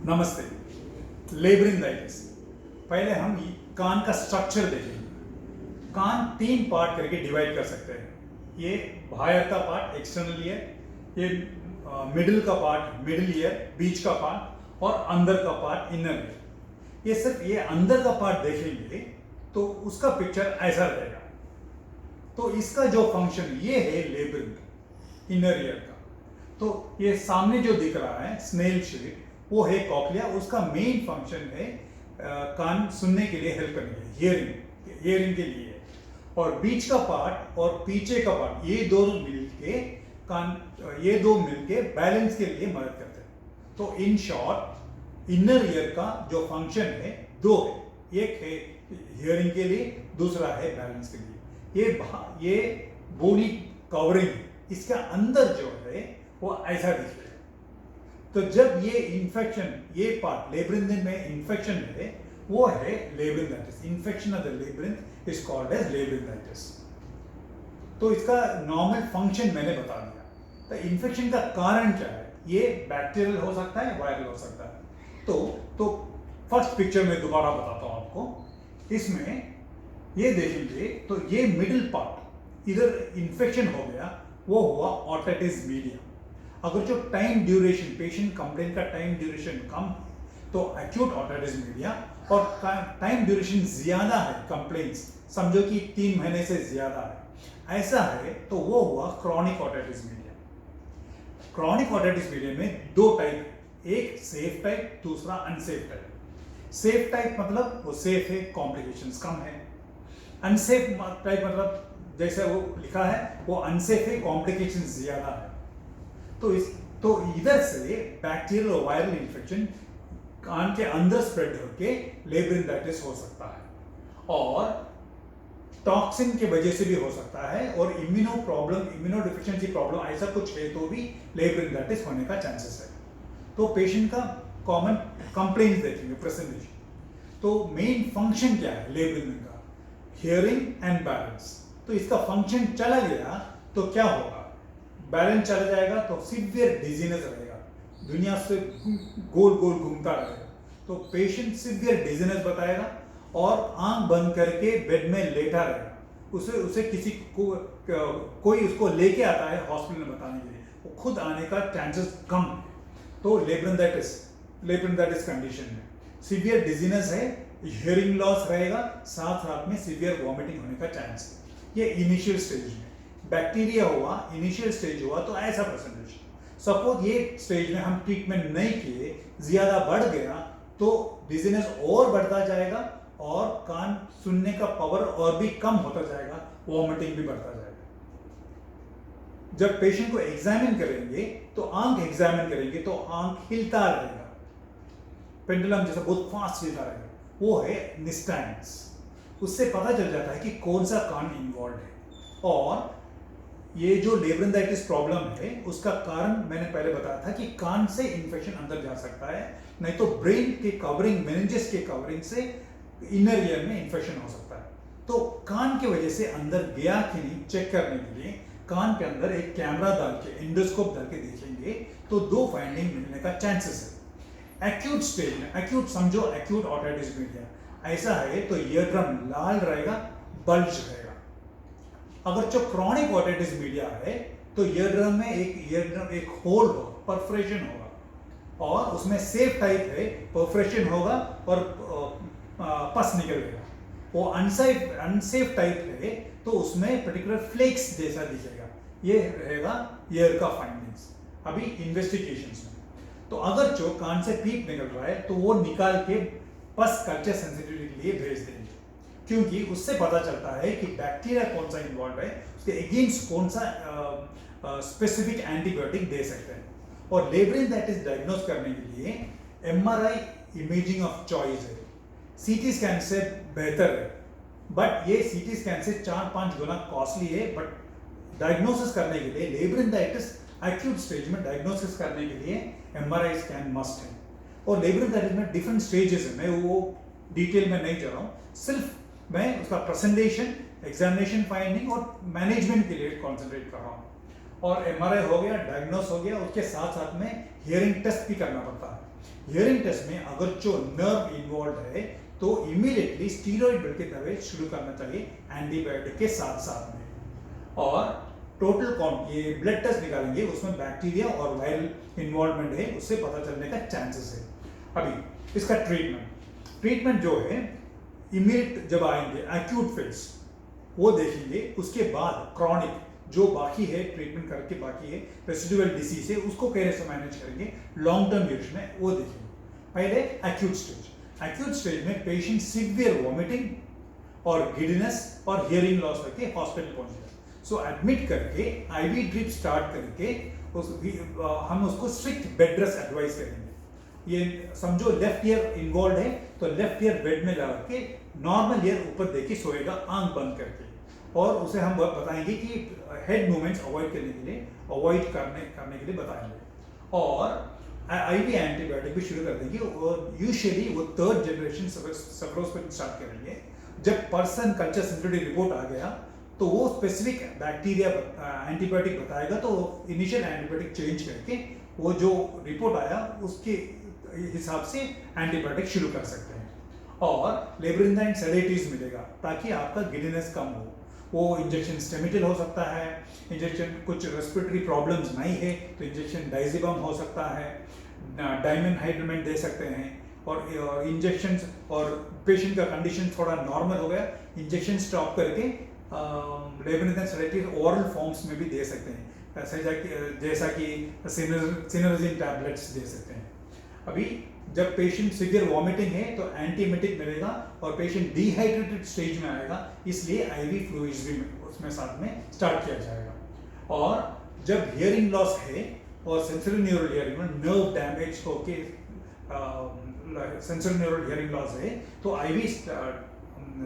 नमस्ते। लेब्रिंदाइटिस, पहले हम कान का स्ट्रक्चर देखेंगे। कान तीन पार्ट करके डिवाइड कर सकते हैं। ये बाहर का पार्ट एक्सटर्नल ईयर, ये मिडिल का पार्ट मिडिल ईयर, बीच का पार्ट और अंदर का पार्ट इनर ईयर। ये सिर्फ ये अंदर का पार्ट देखेंगे तो उसका पिक्चर ऐसा रहेगा। तो इसका जो फंक्शन ये है लेब्रिंथ इनर ईयर का। तो ये सामने जो दिख रहा है स्नेल शेप वो है कॉक्लिया। उसका मेन फंक्शन है कान सुनने के लिए हेल्प करने के लिए, हियरिंग के लिए। और बीच का पार्ट और पीछे का पार्ट ये दो मिलके बैलेंस के लिए मदद करते हैं। तो इन शॉर्ट इनर ईयर का जो फंक्शन है दो है, एक है हियरिंग के लिए, दूसरा है बैलेंस के लिए। ये बोनी कवरिंग, इसके अंदर जो है वो ऐसा दिखेगा। तो जब ये इन्फेक्शन, ये पार्ट लेब्रिंथ में इन्फेक्शन है, वो है labyrinthitis. Infection of the labyrinth is called as labyrinthitis. तो इसका नॉर्मल फंक्शन मैंने बता दिया। तो इन्फेक्शन का कारण क्या है? ये बैक्टीरियल हो सकता है, वायरल हो सकता है। तो फर्स्ट पिक्चर में दोबारा बताता हूं आपको। इसमें ये देखेंगे तो ये मिडिल पार्ट, इधर इन्फेक्शन हो गया, वो हुआ ओटिटिस मीडिया। अगर जो टाइम ड्यूरेशन, पेशेंट कंप्लेन का टाइम ड्यूरेशन कम है तो एक्यूट ओटिटिस मीडिया, और टाइम ड्यूरेशन ज्यादा है, कंप्लेंट्स समझो कि 3 महीने से ज्यादा है, ऐसा है तो वो हुआ chronic otitis media. Chronic otitis media में दो टाइप, एक सेफ टाइप, दूसरा अनसेफ टाइप। सेफ टाइप मतलब वो सेफ है, कॉम्प्लिकेशंस कम है। अनसेफ टाइप मतलब जैसे वो लिखा है वो अनसेफ है, कॉम्प्लिकेशंस ज्यादा है। तो इधर से बैक्टीरियल और वायरल इन्फेक्शन कान के अंदर स्प्रेड होके लेब्रिंथाइटिस हो सकता है, और टॉक्सिन के वजह से भी हो सकता है, और इम्यूनो डिफिशिएंसी प्रॉब्लम ऐसा कुछ है तो भी लेब्रिंथाइटिस होने का चांसेस है। तो पेशेंट का कॉमन कंप्लेंट्स देखेंगे, प्रेजेंटेशन। तो मेन फंक्शन क्या है लेब्रिंथ का? Hearing and balance. तो इसका फंक्शन चला गया तो क्या होगा? बैलेंस चला जाएगा तो सीवियर डिजीनेस रहेगा, दुनिया से गोल गोल घूमता रहेगा। तो पेशेंट सीवियर डिजीनेस बताएगा और आंख बंद करके बेड में लेटा रहेगा। उसे किसी को कोई उसको लेके आता है हॉस्पिटल में बताने के लिए, वो खुद आने का चांसेस कम है। तो लेब्रिंथाइटिस कंडीशन में सीवियर डिजीनेस है, हियरिंग लॉस रहेगा, साथ साथ में सीवियर वॉमिटिंग होने का चांस है। ये इनिशियल स्टेज में बैक्टीरिया हुआ, इनिशियल स्टेज हुआ तो ऐसा प्रेजेंटेशन। सपोज ये स्टेज में हम ट्रीटमेंट नहीं किए, ज्यादा बढ़ गया तो डिजीनेस और बढ़ता जाएगा और कान सुनने का पावर और भी कम होता जाएगा, वॉमिटिंग भी बढ़ता जाएगा। जब पेशेंट को एग्जामिन करेंगे तो आंख एग्जामिन करेंगे तो आंख हिलता रहेगा, पेंडुलम जैसा बहुत फास्ट हिलता रहेगा, वो है निस्टैंस। उससे पता चल जाता है कि कौन सा कान इन्वॉल्व है। और ये जो लेब्रिंथाइटिस प्रॉब्लम है उसका कारण मैंने पहले बताया था कि कान से इन्फेक्शन अंदर जा सकता है, नहीं तो ब्रेन के कवरिंग, मेनिंजेस के कवरिंग से इनर ईयर में इन्फेक्शन हो सकता है। तो कान की वजह से अंदर गया कि नहीं चेक करने के लिए कान के अंदर एक कैमरा डाल के, एंडोस्कोप डाल के देखेंगे तो दो फाइंडिंग मिलने का चांसेस है। एक्यूट स्टेज में, एक्यूट समझो एक्यूट ओटिटिस मीडिया ऐसा है तो ईयर ड्रम लाल रहेगा, बल्ज रहेगा। अगर जो क्रॉनिक ओटिटिस मीडिया है तो ईयर ड्रम में एक होल होगा, परफोरेशन होगा, और उसमें सेफ टाइप है, परफोरेशन होगा और पस निकलेगा। वो अनसेफ टाइप है तो उसमें पर्टिकुलर फ्लेक्स जैसा दिखेगा। ये रहेगा ईयर का फाइंडिंग्स अभी इन्वेस्टिगेशंस में। तो अगर जो कान से पीप निकल रहा है तो वो निकाल के पस कल्चर सेंसिटिविटी के लिए भेज देंगे, क्योंकि उससे पता चलता है कि बैक्टीरिया कौन सा इन्वॉल्व है, उसके अगेंस्ट कौन सा स्पेसिफिक एंटीबायोटिक दे सकते हैं। और लेब्रिंथाइटिस डायग्नोस करने के लिए एमआरआई इमेजिंग ऑफ चॉइस है, सीटी स्कैन से बेहतर है, बट ये सीटी स्कैन से 4-5 गुना कॉस्टली है। बट डायग्नोसिस करने के लिए लेब्रिंथाइटिस एक्यूट स्टेज में डायग्नोसिस करने के लिए एमआरआई स्कैन मस्ट है। और लेब्रिंथाइटिस में डिफरेंट स्टेजेस है, मैं वो डिटेल में नहीं जा रहा हूँ, सिर्फ मैं उसका प्रेजेंटेशन, एग्जामिनेशन, फाइंडिंग और मैनेजमेंट के लिए कॉन्सेंट्रेट कर रहा हूँ। और एमआरआई हो गया, डायग्नोस हो गया, उसके साथ साथ में हियरिंग टेस्ट भी करना पड़ता है। हियरिंग टेस्ट में अगर जो नर्व इन्वॉल्व है तो इमीडिएटली स्टीरॉइड बेल्ट के दवाई शुरू करना चाहिए एंटीबायोटिक के साथ साथ में। और टोटल काउंट ये ब्लड टेस्ट निकालेंगे, उसमें बैक्टीरिया और वायरल इन्वॉल्वमेंट है उससे पता चलने का चांसेस है। अभी इसका ट्रीटमेंट जो है इमीडिएट जब आएंगे एक्यूट फेज वो देखेंगे, उसके बाद क्रॉनिक जो बाकी है ट्रीटमेंट करके बाकी है रेसिडुअल डिसीज है उसको कैसे मैनेज करेंगे लॉन्ग टर्म यूज में वो देखेंगे। पहले एक्यूट स्टेज में पेशेंट सिवियर वॉमिटिंग और गिडनेस और हियरिंग लॉस करके हॉस्पिटल पहुंचेगा। सो एडमिट करके आईवी ड्रिप स्टार्ट करके हम उसको स्ट्रिक्ट बेड रेस्ट एडवाइस करेंगे। ये समझो लेफ्ट ईयर इन्वॉल्व है तो लेफ्ट ईयर बेड में लगा के नॉर्मल ईयर ऊपर देके सोएगा आंख बंद करके, और उसे हम बताएंगे कि हेड मूवमेंट्स अवॉइड करने के लिए बताएंगे। और आईवी एंटीबायोटिक भी शुरू कर देंगे और यूजुअली वो 3rd जनरेशन सेफरोस्पेरिन स्टार्ट करेंगे। जब पर्सन कल्चर सेंसिटिविटी रिपोर्ट आ गया तो वो स्पेसिफिक बैक्टीरिया एंटीबायोटिक बताएगा, तो इनिशियल एंटीबायोटिक चेंज करके वो जो रिपोर्ट आया उसके हिसाब से एंटीबायोटिक शुरू कर सकते हैं। और लेब्रिंथाइन सेडेटिव्स मिलेगा ताकि आपका गिडनेस कम हो। वो इंजेक्शन स्टेमिटिल हो सकता है, इंजेक्शन कुछ रेस्पिरेटरी प्रॉब्लम्स नहीं है तो इंजेक्शन डाइजिबम हो सकता है, डाइमेनहाइड्रमेंट दे सकते हैं। और इंजेक्शन और पेशेंट का कंडीशन थोड़ा नॉर्मल हो गया, इंजेक्शन स्टॉप करके लेब्रिंथाइन सेडेटिव ओरल फॉर्म्स में भी दे सकते हैं, जैसा कि सिनर्जिन टैबलेट्स दे सकते हैं। अभी जब पेशेंट सिवियर वॉमिटिंग है तो एंटीएमेटिक मिलेगा और पेशेंट डिहाइड्रेटेड स्टेज में आएगा, इसलिए आईवी फ्लूइड्स भी उसमें साथ में स्टार्ट किया जाएगा। और जब हियरिंग लॉस है और सेंसरी न्यूरल हियरिंग में नर्व डैमेज होके सेंसरी न्यूरल हियरिंग लॉस है तो आईवी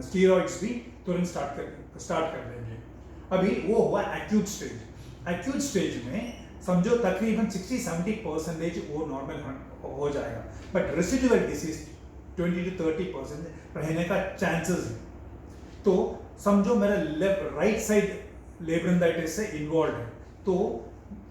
स्टीरॉइड्स भी तुरंत स्टार्ट कर देंगे। अभी वो हुआ एक्यूट स्टेज में समझो तकरीबन 60-70% वो नॉर्मल हो जाएगा, बट रेसिडुअल डिसीज 20-30% रहने का चांसेस है। तो समझो मेरा राइट साइड लेब्रिंथाइटिस से इन्वॉल्व है तो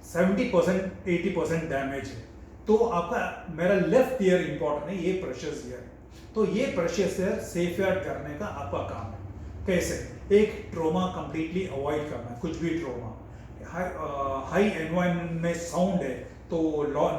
70%-80% डैमेज है, तो आपका मेरा लेफ्ट ईयर इंपॉर्टेंट है, ये प्रेशियस ईयर है, तो ये प्रेशियस ईयर सेफगार्ड करने का आपका काम है। कैसे? एक ट्रोमा कंप्लीटली अवॉइड करना, कुछ भी ट्रोमा, हाई एनवायरनमेंट में साउंड है तो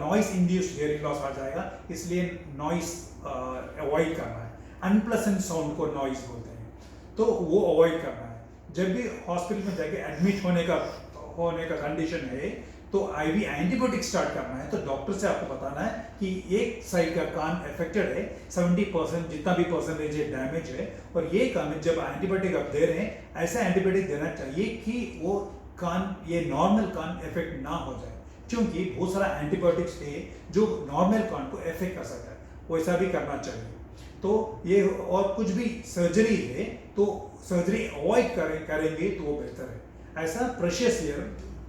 नॉइस इंड्यूस्ड हियरिंग लॉस आ जाएगा, इसलिए नॉइस अवॉइड करना है। अनप्लेजेंट साउंड को नॉइस बोलते हैं, तो वो अवॉइड करना है। जब भी हॉस्पिटल में जाके एडमिट होने का कंडीशन है तो आईवी एंटीबायोटिक स्टार्ट करना है, तो डॉक्टर से आपको बताना है कि एक साइड का कान अफेक्टेड है, 70% जितना भी परसेंटेज है डैमेज है, और ये कान जब एंटीबायोटिक आप दे रहे हैं ऐसा एंटीबायोटिक देना चाहिए कि वो कान ये नॉर्मल कान इफेक्ट ना हो जाए, क्योंकि बहुत सारा एंटीबायोटिक्स है जो नॉर्मल कान को इफेक्ट कर सकता है, वैसा भी करना चाहिए। तो ये और कुछ भी सर्जरी है तो सर्जरी अवॉइड करेंगे तो वो बेहतर है। ऐसा प्रेशियस ईयर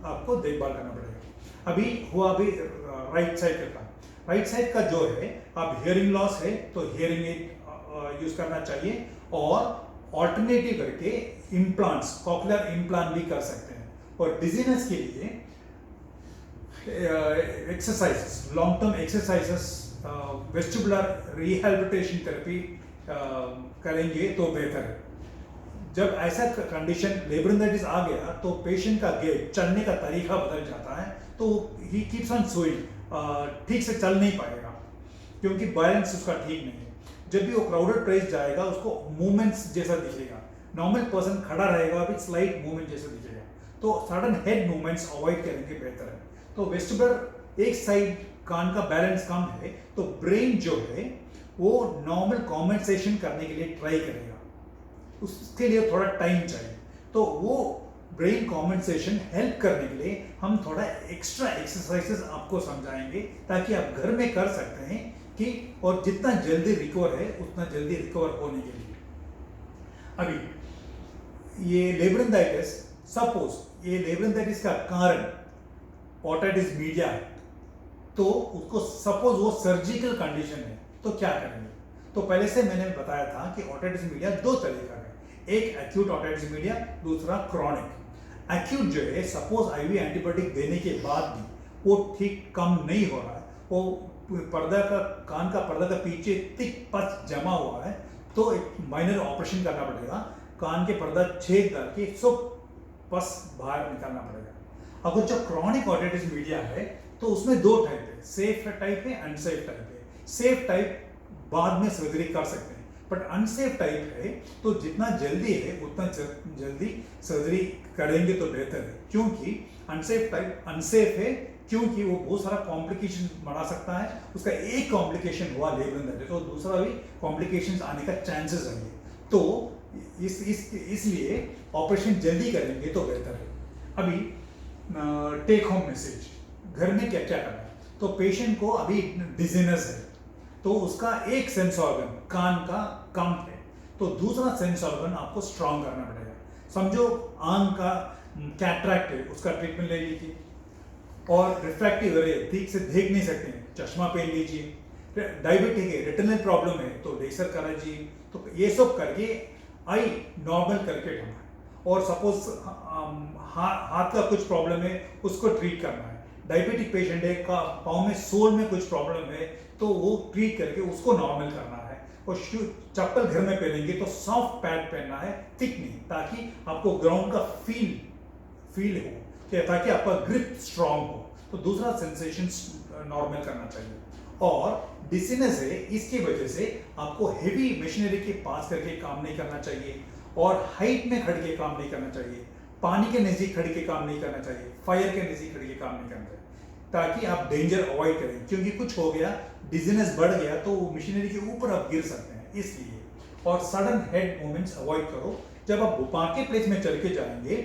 आपको देखभाल करना पड़ेगा। अभी राइट साइड का जो है, आप हियरिंग लॉस है तो हियरिंग एड यूज करना चाहिए, और ऑल्टरनेटिव करके इम्प्लांट्स कॉक्लियर इम्प्लांट भी कर सकते हैं। और डिजीनेस के लिए exercises, long term exercises, vestibular rehabilitation therapy करेंगे तो बेहतर है। जब ऐसा कंडीशन लेब्रिंथाइटिस आ गया तो पेशेंट का गेट, चलने का तरीका बदल जाता है, तो ही कीप्स ऑन सोइंग, ठीक से चल नहीं पाएगा क्योंकि बैलेंस उसका ठीक नहीं है। जब भी वो क्राउडेड प्लेस जाएगा उसको मूवमेंट्स जैसा दिखेगा, नॉर्मल पर्सन खड़ा रहेगा अभी स्लाइट मूवमेंट जैसा दिखेगा, तो सडन हेड मूवमेंट्स अवॉइड करेंगे बेहतर है। तो वेस्टिबुलर एक साइड कान का बैलेंस कम है तो ब्रेन जो है वो नॉर्मल कॉम्पेंसेशन करने के लिए ट्राई करेगा, उसके लिए थोड़ा टाइम चाहिए। तो वो ब्रेन कॉम्पेंसेशन हेल्प करने के लिए हम थोड़ा एक्स्ट्रा एक्सरसाइजेस आपको समझाएंगे ताकि आप घर में कर सकते हैं कि, और जितना जल्दी रिकवर है उतना जल्दी रिकवर होने के लिए। अभी ये लेब्रिंथाइटिस, सपोज ये लेब्रिंथाइटिस का कारण ओटाइटिस मीडिया है, तो उसको सपोज वो सर्जिकल कंडीशन है तो क्या करेंगे? तो पहले से मैंने बताया था कि ओटाइटिस मीडिया दो तरह का है, एक एक्यूट ओटाइटिस मीडिया, दूसरा क्रॉनिक। एक्यूट जो है सपोज आईवी एंटीबायोटिक देने के बाद भी वो ठीक कम नहीं हो रहा है, वो पर्दा का कान का पर्दा का पीछे थिक पस जमा हुआ है तो एक माइनर ऑपरेशन करना पड़ेगा, कान के पर्दा छेद डाल के सब पस बाहर निकालना पड़ेगा। अगर जो क्रॉनिक ऑटिटिस मीडिया है तो उसमें दो टाइप है, सेफ टाइप है, अनसेफ टाइप है। सेफ टाइप बाद में सर्जरी कर सकते हैं, बट अनसेफ टाइप है तो जितना जल्दी है उतना जल्दी सर्जरी करेंगे तो बेहतर है, क्योंकि अनसेफ टाइप अनसेफ है क्योंकि वो बहुत सारा कॉम्प्लिकेशन बढ़ा सकता है। उसका एक कॉम्प्लिकेशन हुआ लेबर तो दूसरा भी कॉम्प्लिकेशंस आने का चांसेस है, तो इसलिए ऑपरेशन जल्दी करेंगे तो बेहतर है। अभी टेक होम मैसेज, घर में क्या क्या करना है। तो पेशेंट को अभी डिजीनेस है तो उसका एक सेंस ऑर्गन कान का कम है, तो दूसरा सेंस ऑर्गन आपको स्ट्रांग करना पड़ेगा। समझो आंख का कैटरैक्ट है, उसका ट्रीटमेंट ले लीजिए। और रिफ्रैक्टिव एरे ठीक से देख नहीं सकते हैं, चश्मा पहन लीजिए। डायबिटिक है, रेटिनल प्रॉब्लम है तो लेजर कराइए। तो ये सब करके आई नॉर्मल करके ढूंढना है। और सपोज हाथ का कुछ प्रॉब्लम है उसको ट्रीट करना है। डायबिटिक पेशेंट है का पाँव में सोल में कुछ प्रॉब्लम है तो वो ट्रीट करके उसको नॉर्मल करना है। और चप्पल घर में पहनेंगे तो सॉफ्ट पैड पहनना है, थिक नहीं, ताकि आपको ग्राउंड का फील हो, ताकि आपका ग्रिप स्ट्रांग हो। तो दूसरा सेंसेशन नॉर्मल करना चाहिए। और डिसीनेस है, इसकी वजह से आपको हेवी मशीनरी के पास करके काम नहीं करना चाहिए, और हाइट में खड़ के काम नहीं करना चाहिए, पानी के नजदीक खड़ के काम नहीं करना चाहिए, फायर के नजदीक खड़ के काम नहीं करना चाहिए, ताकि आप डेंजर अवॉइड करें। क्योंकि कुछ हो गया, डिजीनेस बढ़ गया तो मशीनरी के ऊपर आप गिर सकते हैं, इसलिए। और सडन हेड मूवमेंट्स अवॉइड करो। जब आप मार्केट प्लेस में चल के जाएंगे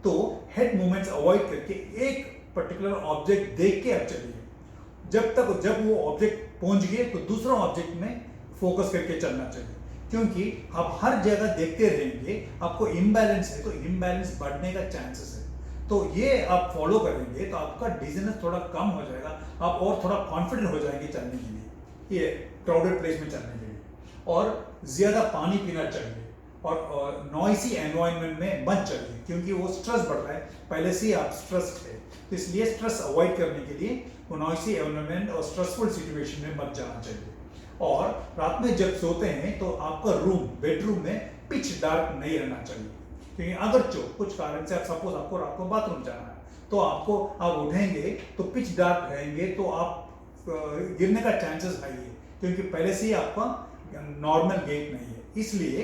तो हेड मूवमेंट्स अवॉइड करके एक पर्टिकुलर ऑब्जेक्ट देख के आप चलिए। जब वो ऑब्जेक्ट पहुंच गए तो दूसरा ऑब्जेक्ट में फोकस करके चलना चाहिए, क्योंकि आप हर जगह देखते रहेंगे आपको इम्बैलेंस है तो इम्बैलेंस बढ़ने का चांसेस है। तो ये आप फॉलो करेंगे तो आपका डिजीनेस थोड़ा कम हो जाएगा, आप और थोड़ा कॉन्फिडेंट हो जाएंगे चलने के लिए, ये क्राउडेड प्लेस में चलने के लिए। और ज्यादा पानी पीना चाहिए, और नॉइसी एनवायरनमेंट में मत चलिए, क्योंकि वो स्ट्रेस बढ़ रहा है, पहले से आप स्ट्रेस थे, तो इसलिए स्ट्रेस अवॉइड करने के लिए वो नॉइसी एनवायरनमेंट और स्ट्रेसफुल सिचुएशन में मत जाना चाहिए। और रात में जब सोते हैं तो आपका बेडरूम में पिच डार्क नहीं रहना चाहिए, क्योंकि अगर कुछ कारण से सपोज आपको रात को बाथरूम जाना है तो आप उठेंगे तो पिच डार्क रहेंगे तो आप गिरने का चांसेस हाई है, क्योंकि पहले से ही आपका नॉर्मल गेट नहीं है। इसलिए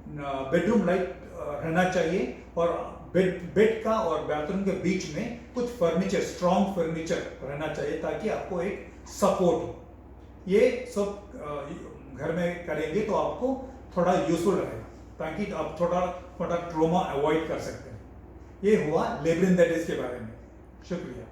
बेडरूम लाइट रहना चाहिए, और बेड का और बाथरूम के बीच में कुछ फर्नीचर, स्ट्रॉन्ग फर्नीचर रहना चाहिए, ताकि आपको एक सपोर्ट हो। ये सब घर में करेंगे तो आपको थोड़ा यूजफुल रहेगा, ताकि आप थोड़ा ट्रोमा अवॉइड कर सकते हैं। ये हुआ लेब्रिन्थाइटिस के बारे में। शुक्रिया।